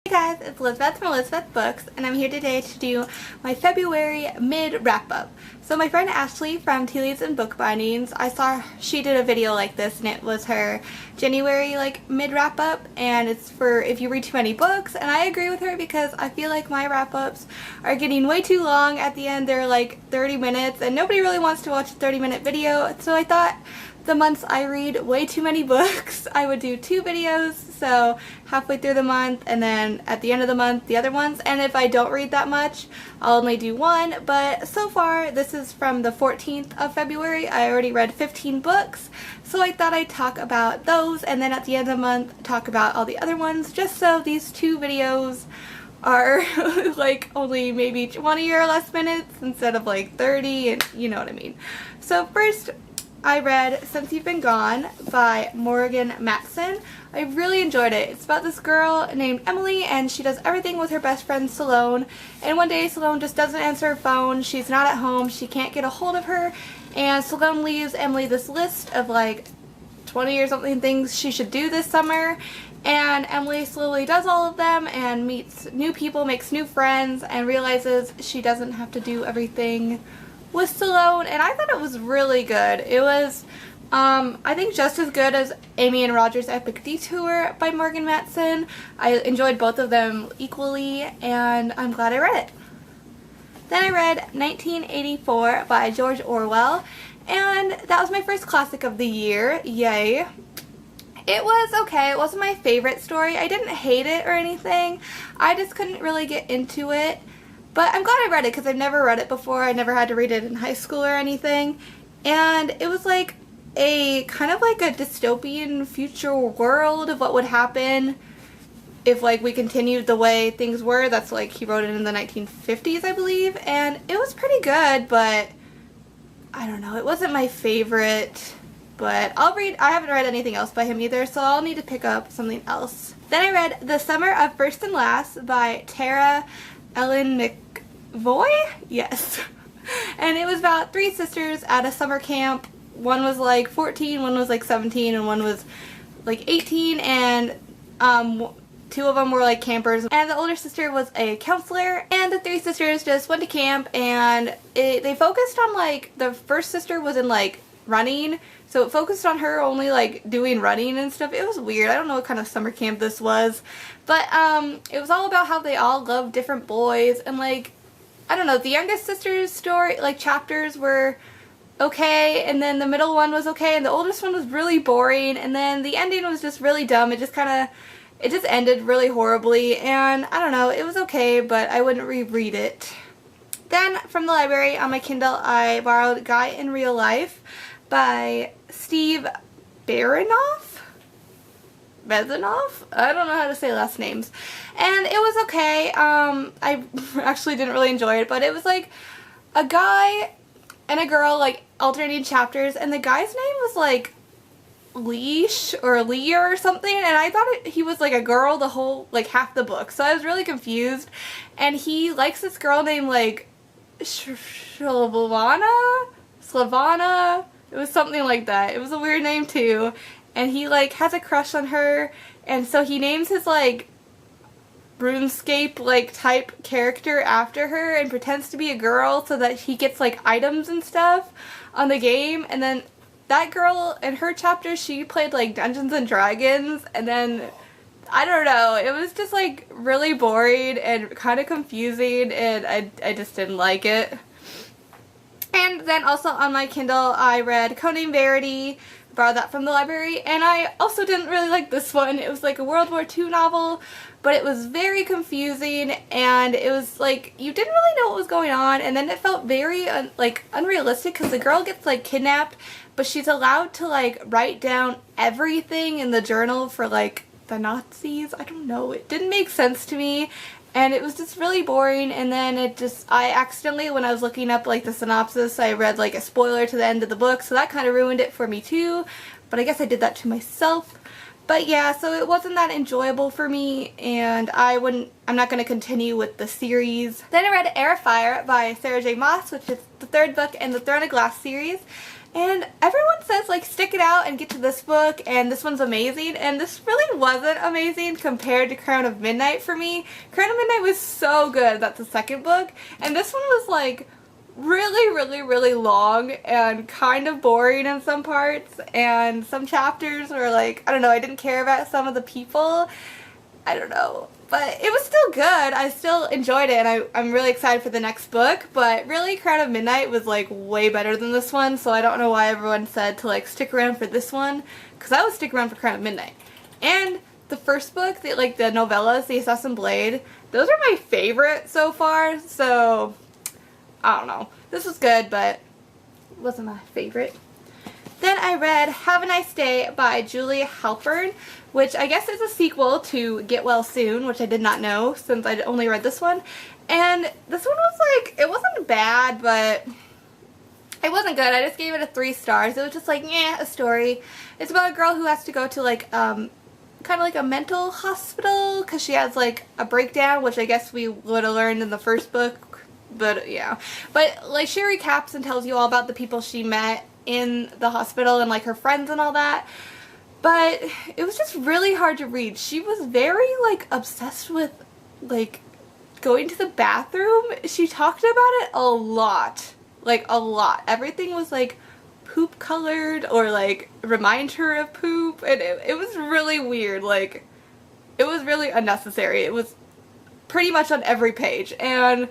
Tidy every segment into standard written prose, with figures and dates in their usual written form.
Hey guys, it's Elizabeth from Elizabeth Books, and I'm here today to do my February mid wrap-up. So my friend Ashley from Tea Leaves and Bookbindings, I saw she did a video like this, and it was her January mid wrap-up, and it's for if you read too many books, and I agree with her because I feel like my wrap-ups are getting way too long. At the end they're like 30 minutes, and nobody really wants to watch a 30-minute video, so I thought the months I read way too many books, I would do 2 videos, so halfway through the month and then at the end of the month the other ones, and if I don't read that much I'll only do 1, but so far this is from the 14th of February. I already read 15 books, so I thought I'd talk about those and then at the end of the month talk about all the other ones, just so these 2 videos are like only maybe 20 or less minutes instead of like 30, and you know what I mean. So first, I read Since You've Been Gone by Morgan Matson. I really enjoyed it. It's about this girl named Emily, and she does everything with her best friend Salone, and one day Salone just doesn't answer her phone. She's not at home, she can't get a hold of her, and Salone leaves Emily this list of like 20 or something things she should do this summer, and Emily slowly does all of them and meets new people, makes new friends, and realizes she doesn't have to do everything with Salone, and I thought it was really good. It was, I think, just as good as Amy and Roger's Epic Detour by Morgan Matson. I enjoyed both of them equally, and I'm glad I read it. Then I read 1984 by George Orwell, and that was my first classic of the year. Yay. It was okay. It wasn't my favorite story. I didn't hate it or anything. I just couldn't really get into it. But I'm glad I read it because I've never read it before. I never had to read it in high school or anything. And it was like a kind of like a dystopian future world of what would happen if like we continued the way things were. That's like he wrote it in the 1950s, I believe. And it was pretty good, but I don't know. It wasn't my favorite. But I'll read. I haven't read anything else by him either, so I'll need to pick up something else. Then I read The Summer of First and Last by Tara Ellen McVoy? Yes. And it was about 3 sisters at a summer camp. One was like 14, one was like 17, and one was like 18, and 2 of them were like campers, and the older sister was a counselor, and the 3 sisters just went to camp, and they focused on like, the first sister was in like running, so it focused on her only like doing running and stuff. It was weird. I don't know what kind of summer camp this was, but it was all about how they all loved different boys, and like, I don't know, the youngest sister's story, like chapters were okay, and then the middle one was okay, and the oldest one was really boring, and then the ending was just really dumb. It just ended really horribly, and I don't know, it was okay, but I wouldn't reread it. Then from the library on my Kindle I borrowed Guy in Real Life by Steve Bezanoff? I don't know how to say last names. And it was okay. I actually didn't really enjoy it, but it was like a guy and a girl like alternating chapters, and the guy's name was like Leash or Lear or something, and I thought he was like a girl the whole, like half the book, so I was really confused. And he likes this girl named like Slavana? It was something like that. It was a weird name too. And he like has a crush on her, and so he names his like RuneScape like type character after her and pretends to be a girl so that he gets like items and stuff on the game. And then that girl in her chapter, she played like Dungeons and Dragons, and then I don't know, it was just like really boring and kind of confusing, and I just didn't like it. And then also on my Kindle I read Codename Verity, borrowed that from the library, and I also didn't really like this one. It was like a World War II novel, but it was very confusing, and it was like you didn't really know what was going on, and then it felt very like unrealistic because the girl gets like kidnapped, but she's allowed to like write down everything in the journal for like the Nazis. I don't know, it didn't make sense to me, and it was just really boring. And then I accidentally, when I was looking up like the synopsis, I read like a spoiler to the end of the book, so that kind of ruined it for me too, but I guess I did that to myself. But yeah, so it wasn't that enjoyable for me, and I'm not going to continue with the series. Then I read Air of Fire by Sarah J. Maas, which is the 3rd book in the Throne of Glass series. And everyone says like stick it out and get to this book and this one's amazing, and this really wasn't amazing compared to Crown of Midnight for me. Crown of Midnight was so good, that's the second book, and this one was like really long and kind of boring in some parts, and some chapters were like, I don't know, I didn't care about some of the people. I don't know. But it was still good. I still enjoyed it, and I'm really excited for the next book. But really, Crown of Midnight was like way better than this one, so I don't know why everyone said to like stick around for this one, because I would stick around for Crown of Midnight. And the first book, the novellas, The Assassin Blade, those are my favorite so far, so I don't know. This was good, but it wasn't my favorite. Then I read Have a Nice Day by Julie Halpern, which I guess is a sequel to Get Well Soon, which I did not know since I only read this one. And this one was like, it wasn't bad, but it wasn't good. I just gave it a 3 stars. It was just like, yeah, a story. It's about a girl who has to go to like, kind of like a mental hospital because she has like a breakdown, which I guess we would have learned in the first book. But yeah. But like she recaps and tells you all about the people she met in the hospital and like her friends and all that. But it was just really hard to read. She was very like obsessed with like going to the bathroom. She talked about it a lot. Like a lot. Everything was like poop colored or like remind her of poop, and it was really weird. Like it was really unnecessary. It was pretty much on every page, and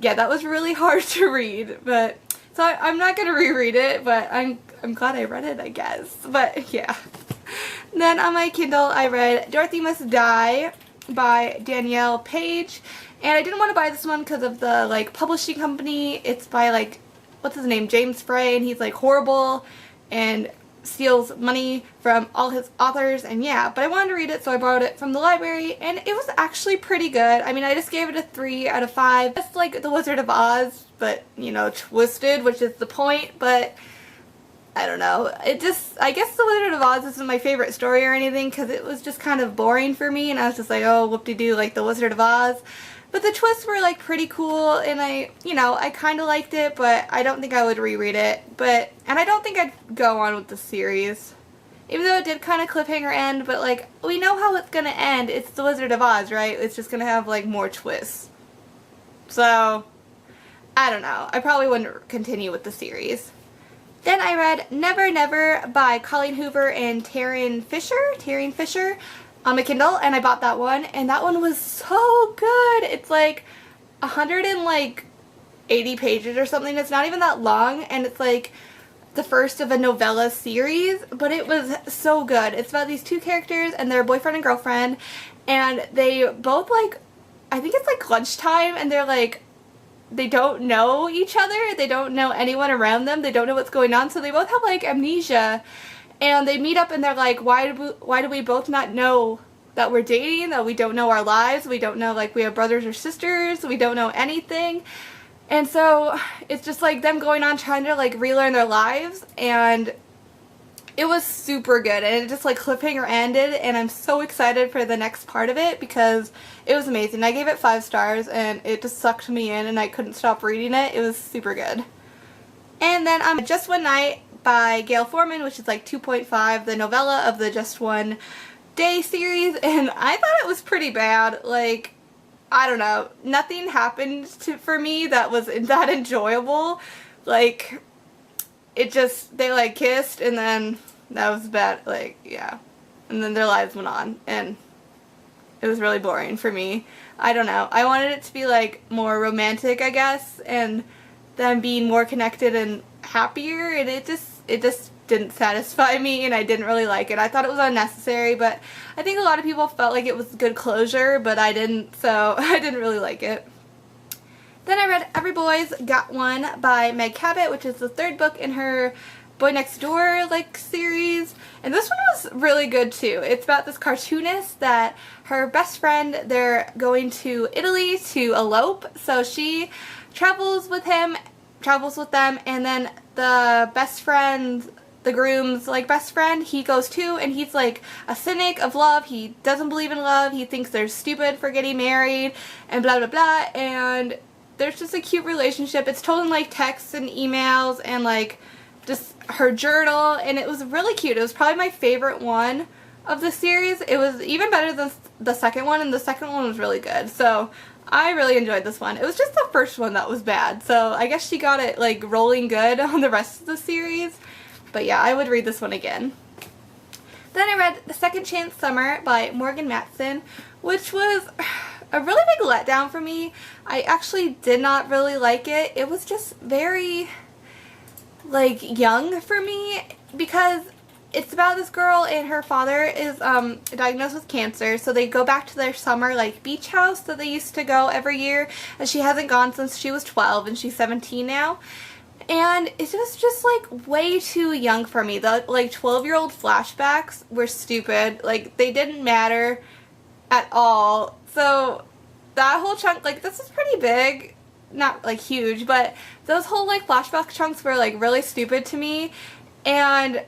yeah, that was really hard to read. But so I'm not gonna reread it, but I'm glad I read it, I guess. But yeah. Then on my Kindle I read Dorothy Must Die by Danielle Page, and I didn't want to buy this one because of the like publishing company. It's by like, what's his name, James Frey, and he's like horrible and steals money from all his authors, and yeah, but I wanted to read it, so I borrowed it from the library, and it was actually pretty good. I mean, I just gave it a 3 out of 5. It's like The Wizard of Oz, but you know, twisted, which is the point. But I don't know, it just, I guess The Wizard of Oz isn't my favorite story or anything because it was just kind of boring for me, and I was just like, oh, whoop-de-doo, like The Wizard of Oz. But the twists were like pretty cool, and I kind of liked it, but I don't think I would reread it. And I don't think I'd go on with the series. Even though it did kind of cliffhanger end, but like, we know how it's gonna end. It's The Wizard of Oz, right? It's just gonna have like more twists. So, I don't know. I probably wouldn't continue with the series. Then I read Never Never by Colleen Hoover and Taryn Fisher on my Kindle, and I bought that one, and that one was so good. It's like 180 pages or something. It's not even that long, and it's like the first of a novella series, but it was so good. It's about these 2 characters and their boyfriend and girlfriend, and they both like, I think it's like lunchtime, and they're like, they don't know each other, they don't know anyone around them, they don't know what's going on, so they both have like amnesia, and they meet up and they're like, why do we both not know that we're dating, that we don't know our lives, we don't know like we have brothers or sisters, we don't know anything. And so it's just like them going on trying to like relearn their lives, and it was super good, and it just like cliffhanger ended, and I'm so excited for the next part of it because it was amazing. I gave it 5 stars, and it just sucked me in, and I couldn't stop reading it. It was super good. And then Just One Night by Gail Forman, which is like 2.5, the novella of the Just One Day series, and I thought it was pretty bad. Like, I don't know, nothing happened for me that was that enjoyable. Like, it just, they like kissed, and then that was bad, like, yeah. And then their lives went on, and it was really boring for me. I don't know. I wanted it to be like more romantic, I guess, and them being more connected and happier, and it just didn't satisfy me, and I didn't really like it. I thought it was unnecessary, but I think a lot of people felt like it was good closure, but I didn't, so I didn't really like it. Then I read Every Boy's Got One by Meg Cabot, which is the 3rd book in her Boy Next Door like series, and this one was really good too. It's about this cartoonist that her best friend, they're going to Italy to elope, so she travels with them, and then the best friend, the groom's like best friend, he goes too, and he's like a cynic of love. He doesn't believe in love. He thinks they're stupid for getting married and blah blah blah, and there's just a cute relationship. It's told in like texts and emails and like just her journal, and it was really cute. It was probably my favorite one of the series. It was even better than the second one, and the second one was really good. So I really enjoyed this one. It was just the first one that was bad. So I guess she got it like rolling good on the rest of the series. But yeah, I would read this one again. Then I read The Second Chance Summer by Morgan Matson, which was a really big letdown for me. I actually did not really like it. It was just very like young for me, because it's about this girl and her father is diagnosed with cancer, so they go back to their summer like beach house that they used to go every year, and she hasn't gone since she was 12 and she's 17 now. And it was just like way too young for me. The like 12-year-old flashbacks were stupid. Like they didn't matter at all. So that whole chunk, like this is pretty big, not like huge, but those whole like flashback chunks were like really stupid to me. And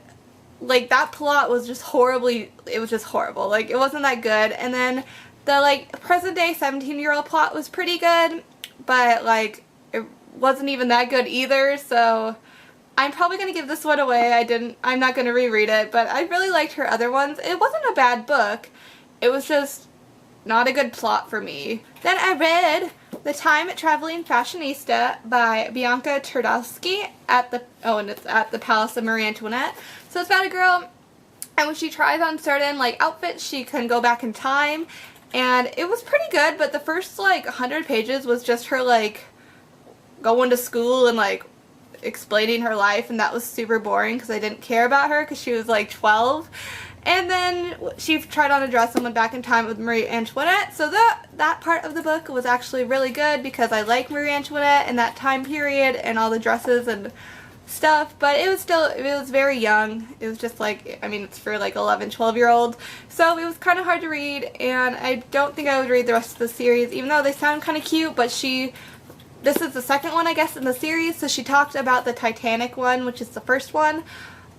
like that plot was just horribly, it was just horrible. Like it wasn't that good. And then the like present day 17-year-old plot was pretty good, but like it wasn't even that good either. So I'm probably going to give this one away. I'm not going to reread it, but I really liked her other ones. It wasn't a bad book. It was just not a good plot for me. Then I read The Time Traveling Fashionista by Bianca Twardowski and it's at the Palace of Marie Antoinette. So it's about a girl, and when she tries on certain like outfits, she can go back in time, and it was pretty good. But the first like 100 pages was just her like going to school and like explaining her life, and that was super boring because I didn't care about her because she was like 12. And then she tried on a dress and went back in time with Marie Antoinette. So that part of the book was actually really good because I like Marie Antoinette and that time period and all the dresses and stuff. But it was very young. It was just like, I mean, it's for like 11, 12-year-olds. So it was kind of hard to read, and I don't think I would read the rest of the series, even though they sound kind of cute. But this is the second one, I guess, in the series. So she talked about the Titanic one, which is the first one,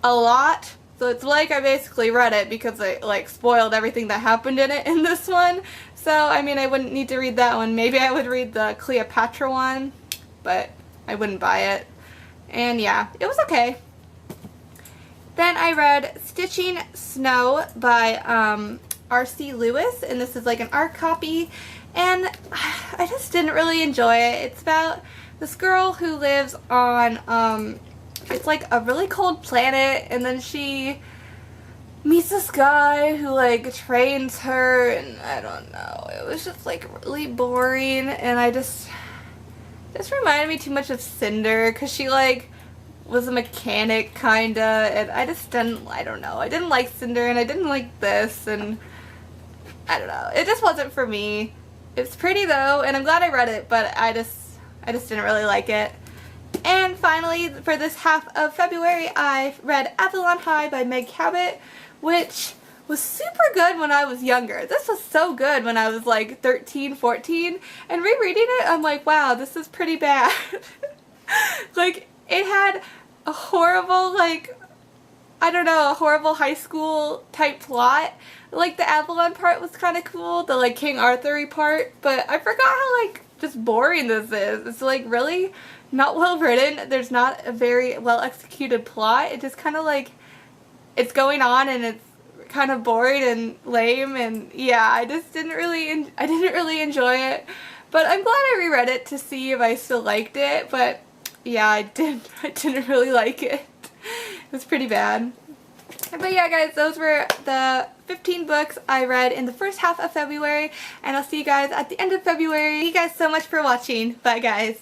a lot. So it's like I basically read it because I like spoiled everything that happened in it in this one. So I mean, I wouldn't need to read that one. Maybe I would read the Cleopatra one, but I wouldn't buy it. And yeah, it was okay. Then I read Stitching Snow by R.C. Lewis, and this is like an art copy, and I just didn't really enjoy it. It's about this girl who lives on it's like a really cold planet, and then she meets this guy who like trains her, and I don't know, it was just like really boring, and I just reminded me too much of Cinder, because she like was a mechanic kinda, and I don't know, I didn't like Cinder, and I didn't like this, and I don't know, it just wasn't for me. It's pretty though, and I'm glad I read it, but I just didn't really like it. And finally, for this half of February, I read Epsilon Pi by Meg Cabot, which was super good when I was younger. This was so good when I was like 13, 14, and rereading it, I'm like, wow, this is pretty bad. Like, it had a horrible, like, I don't know, a horrible high school type plot. Like, the Avalon part was kind of cool, the like King Arthur-y part, but I forgot how like just boring this is. It's like really not well written. There's not a very well executed plot. It just kind of like, it's going on and it's kind of boring and lame, and yeah, I didn't really enjoy it. But I'm glad I reread it to see if I still liked it, but yeah, I didn't really like it. It was pretty bad. But yeah, guys, those were the 15 books I read in the first half of February, and I'll see you guys at the end of February. Thank you guys so much for watching. Bye, guys.